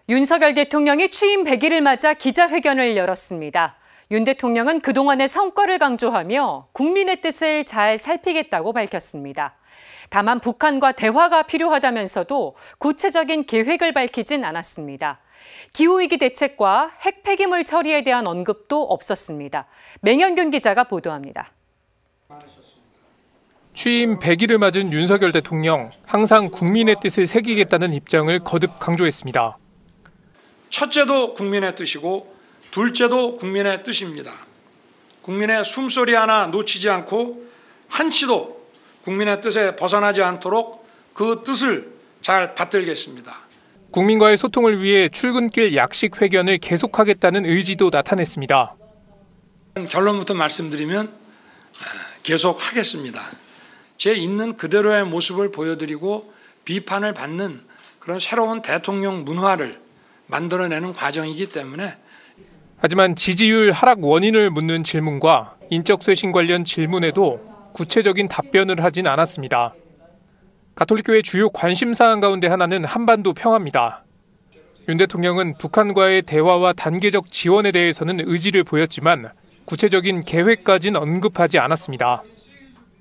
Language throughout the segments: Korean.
윤석열 대통령이 취임 100일을 맞아 기자회견을 열었습니다. 윤 대통령은 그동안의 성과를 강조하며 국민의 뜻을 잘 살피겠다고 밝혔습니다. 다만 북한과 대화가 필요하다면서도 구체적인 계획을 밝히진 않았습니다. 기후위기 대책과 핵 폐기물 처리에 대한 언급도 없었습니다. 맹현균 기자가 보도합니다. 취임 100일을 맞은 윤석열 대통령, 항상 국민의 뜻을 새기겠다는 입장을 거듭 강조했습니다. 첫째도 국민의 뜻이고 둘째도 국민의 뜻입니다. 국민의 숨소리 하나 놓치지 않고 한치도 국민의 뜻에 벗어나지 않도록 그 뜻을 잘 받들겠습니다. 국민과의 소통을 위해 출근길 약식 회견을 계속하겠다는 의지도 나타냈습니다. 결론부터 말씀드리면 계속하겠습니다. 제 있는 그대로의 모습을 보여드리고 비판을 받는 그런 새로운 대통령 문화를 만들어내는 과정이기 때문에. 하지만 지지율 하락 원인을 묻는 질문과 인적쇄신 관련 질문에도 구체적인 답변을 하진 않았습니다. 가톨릭교회 주요 관심사항 가운데 하나는 한반도 평화입니다. 윤 대통령은 북한과의 대화와 단계적 지원에 대해서는 의지를 보였지만 구체적인 계획까지는 언급하지 않았습니다.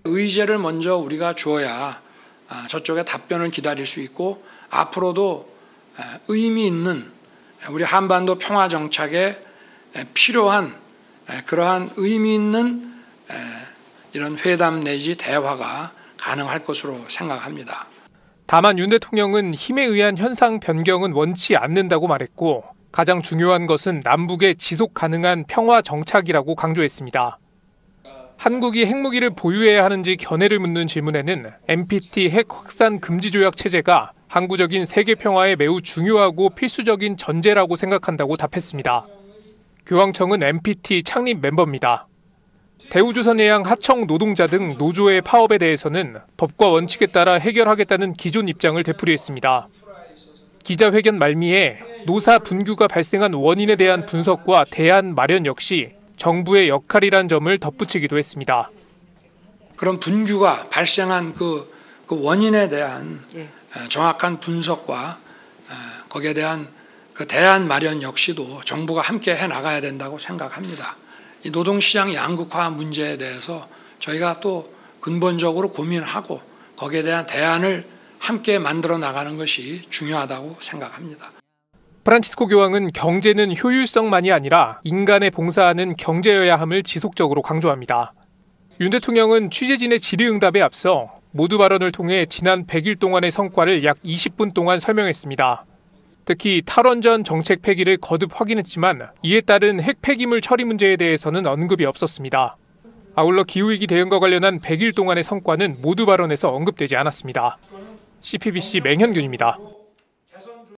의제를 먼저 우리가 주어야 저쪽에 답변을 기다릴 수 있고 앞으로도 의미 있는 우리 한반도 평화 정착에 필요한 그러한 의미 있는 이런 회담 내지 대화가 가능할 것으로 생각합니다. 다만 윤 대통령은 힘에 의한 현상 변경은 원치 않는다고 말했고 가장 중요한 것은 남북의 지속 가능한 평화 정착이라고 강조했습니다. 한국이 핵무기를 보유해야 하는지 견해를 묻는 질문에는 NPT 핵 확산 금지 조약 체제가 항구적인 세계 평화에 매우 중요하고 필수적인 전제라고 생각한다고 답했습니다. 교황청은 NPT 창립 멤버입니다. 대우조선해양 하청 노동자 등 노조의 파업에 대해서는 법과 원칙에 따라 해결하겠다는 기존 입장을 되풀이했습니다. 기자회견 말미에 노사 분규가 발생한 원인에 대한 분석과 대안 마련 역시 정부의 역할이란 점을 덧붙이기도 했습니다. 그런 분규가 발생한 그 원인에 대한 정확한 분석과 거기에 대한 그 대안 마련 역시도 정부가 함께 해나가야 된다고 생각합니다. 이 노동시장 양극화 문제에 대해서 저희가 또 근본적으로 고민하고 거기에 대한 대안을 함께 만들어 나가는 것이 중요하다고 생각합니다. 프란치스코 교황은 경제는 효율성만이 아니라 인간에 봉사하는 경제여야 함을 지속적으로 강조합니다. 윤 대통령은 취재진의 질의응답에 앞서 모두 발언을 통해 지난 100일 동안의 성과를 약 20분 동안 설명했습니다. 특히 탈원전 정책 폐기를 거듭 확인했지만 이에 따른 핵 폐기물 처리 문제에 대해서는 언급이 없었습니다. 아울러 기후위기 대응과 관련한 100일 동안의 성과는 모두 발언에서 언급되지 않았습니다. CPBC 맹현균입니다.